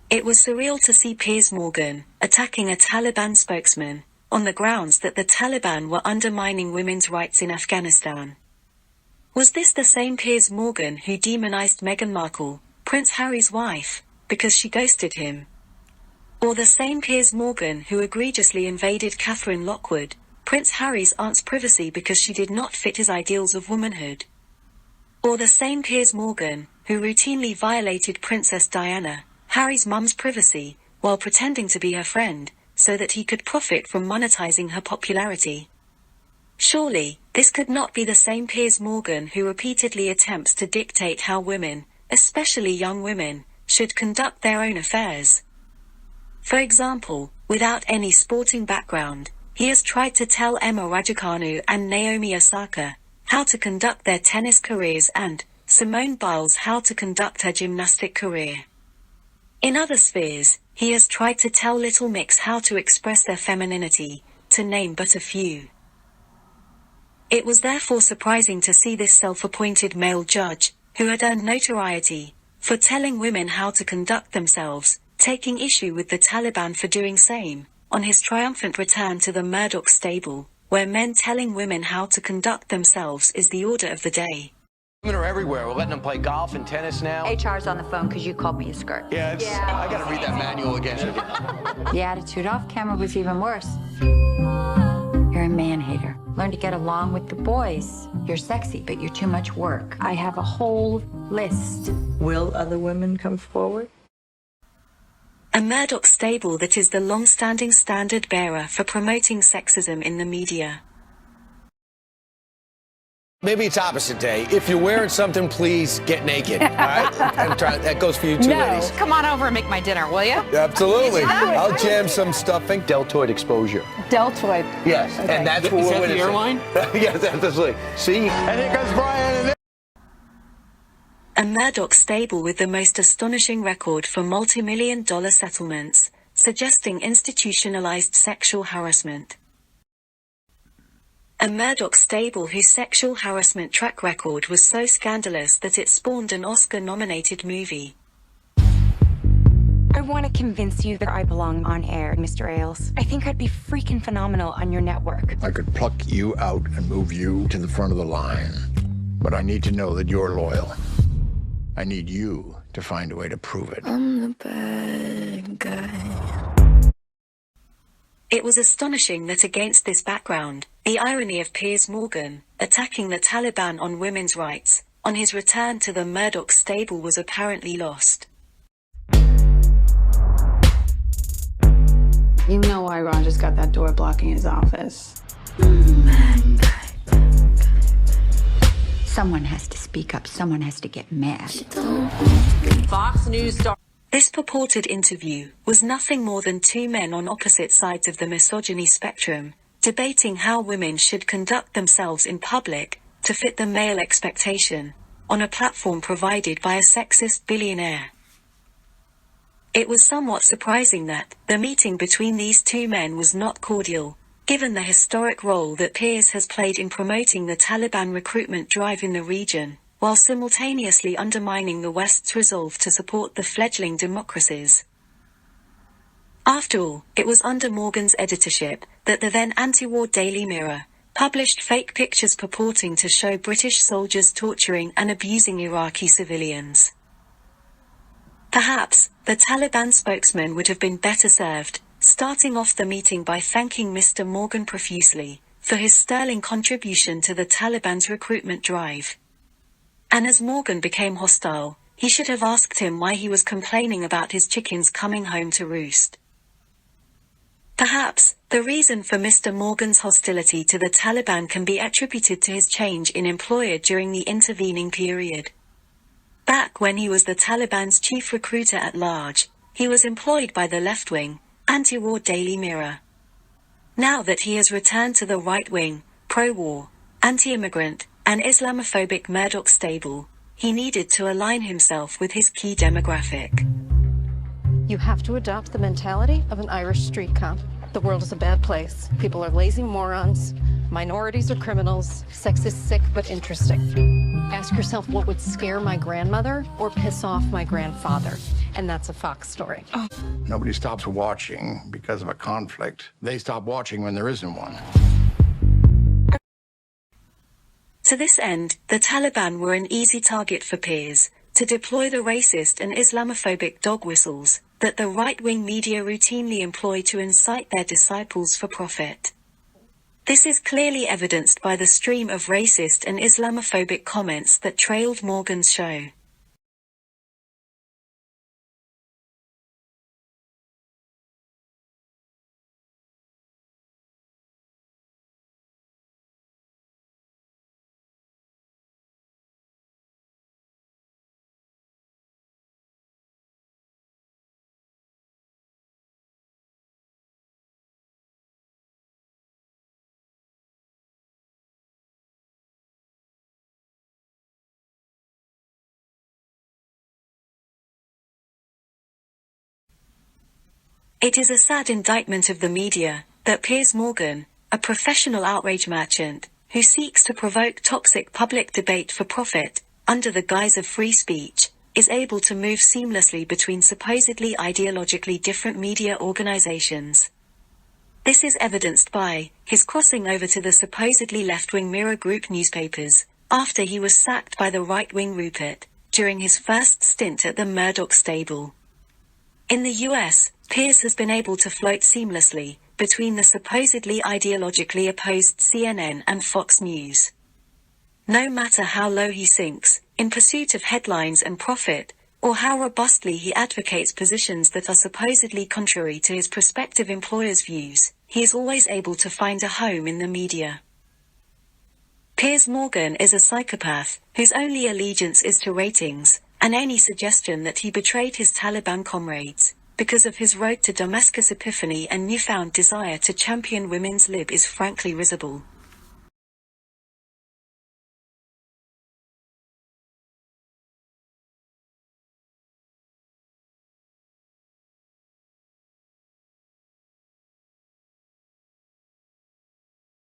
It was surreal to see Piers Morgan attacking a Taliban spokesman on the grounds that the Taliban were undermining women's rights in Afghanistan. Was this the same Piers Morgan who demonized Meghan Markle, Prince Harry's wife, because she ghosted him? Or the same Piers Morgan who egregiously invaded Catherine Lockwood, Prince Harry's aunt's privacy because she did not fit his ideals of womanhood? Or the same Piers Morgan who routinely violated Princess Diana, Harry's mum's privacy, while pretending to be her friend, so that he could profit from monetizing her popularity? Surely, this could not be the same Piers Morgan who repeatedly attempts to dictate how women, especially young women, should conduct their own affairs. For example, without any sporting background, he has tried to tell Emma Raducanu and Naomi Osaka how to conduct their tennis careers and Simone Biles how to conduct her gymnastic career. In other spheres, he has tried to tell Little Mix how to express their femininity, to name but a few. It was therefore surprising to see this self-appointed male judge, who had earned notoriety for telling women how to conduct themselves, taking issue with the Taliban for doing same, on his triumphant return to the Murdoch stable, where men telling women how to conduct themselves is the order of the day. Women are everywhere. We're letting them play golf and tennis now. HR's on the phone because you called me a skirt. Yeah, I gotta read that manual again. The attitude off camera was even worse. You're a man-hater. Learn to get along with the boys. You're sexy, but you're too much work. I have a whole list. Will other women come forward? A Murdoch stable that is the long-standing standard bearer for promoting sexism in the media. Maybe it's opposite day. If you're wearing something, please get naked. All right? That goes for you too, ladies. Come on over and make my dinner, will you? Absolutely. I'll jam some stuffing. Deltoid exposure. Deltoid. Yes, okay. And that's what we're witnessing. Is that the airline? Yes, absolutely. See? And here comes Brian. A Murdoch stable with the most astonishing record for multi-million-dollar settlements, suggesting institutionalized sexual harassment. A Murdoch stable whose sexual harassment track record was so scandalous that it spawned an Oscar-nominated movie. I want to convince you that I belong on air, Mr. Ailes. I think I'd be freaking phenomenal on your network. I could pluck you out and move you to the front of the line. But I need to know that you're loyal. I need you to find a way to prove it. I'm the bad guy. It was astonishing that against this background, the irony of Piers Morgan attacking the Taliban on women's rights on his return to the Murdoch stable was apparently lost. You know why Roger's got that door blocking his office. Someone has to speak up. Someone has to get mad. Fox News star. This purported interview was nothing more than two men on opposite sides of the misogyny spectrum, debating how women should conduct themselves in public to fit the male expectation, on a platform provided by a sexist billionaire. It was somewhat surprising that the meeting between these two men was not cordial, given the historic role that Piers has played in promoting the Taliban recruitment drive in the region, while simultaneously undermining the West's resolve to support the fledgling democracies. After all, it was under Morgan's editorship that the then anti-war Daily Mirror published fake pictures purporting to show British soldiers torturing and abusing Iraqi civilians. Perhaps, the Taliban spokesman would have been better served, starting off the meeting by thanking Mr. Morgan profusely for his sterling contribution to the Taliban's recruitment drive. And as Morgan became hostile, he should have asked him why he was complaining about his chickens coming home to roost. Perhaps, the reason for Mr. Morgan's hostility to the Taliban can be attributed to his change in employer during the intervening period. Back when he was the Taliban's chief recruiter at large, he was employed by the left-wing, anti-war Daily Mirror. Now that he has returned to the right-wing, pro-war, anti-immigrant, and Islamophobic Murdoch stable, he needed to align himself with his key demographic. You have to adopt the mentality of an Irish street cop. The world is a bad place. People are lazy morons. Minorities are criminals. Sex is sick but interesting. Ask yourself what would scare my grandmother or piss off my grandfather. And that's a Fox story. Nobody stops watching because of a conflict. They stop watching when there isn't one. To this end, the Taliban were an easy target for Piers to deploy the racist and Islamophobic dog whistles that the right-wing media routinely employ to incite their disciples for profit. This is clearly evidenced by the stream of racist and Islamophobic comments that trailed Morgan's show. It is a sad indictment of the media that Piers Morgan, a professional outrage merchant, who seeks to provoke toxic public debate for profit, under the guise of free speech, is able to move seamlessly between supposedly ideologically different media organizations. This is evidenced by his crossing over to the supposedly left-wing Mirror Group newspapers, after he was sacked by the right-wing Rupert, during his first stint at the Murdoch stable. In the US, Piers has been able to float seamlessly between the supposedly ideologically opposed CNN and Fox News. No matter how low he sinks, in pursuit of headlines and profit, or how robustly he advocates positions that are supposedly contrary to his prospective employer's views, he is always able to find a home in the media. Piers Morgan is a psychopath whose only allegiance is to ratings, and any suggestion that he betrayed his Taliban comrades because of his road to Damascus epiphany and newfound desire to champion women's lib is frankly risible.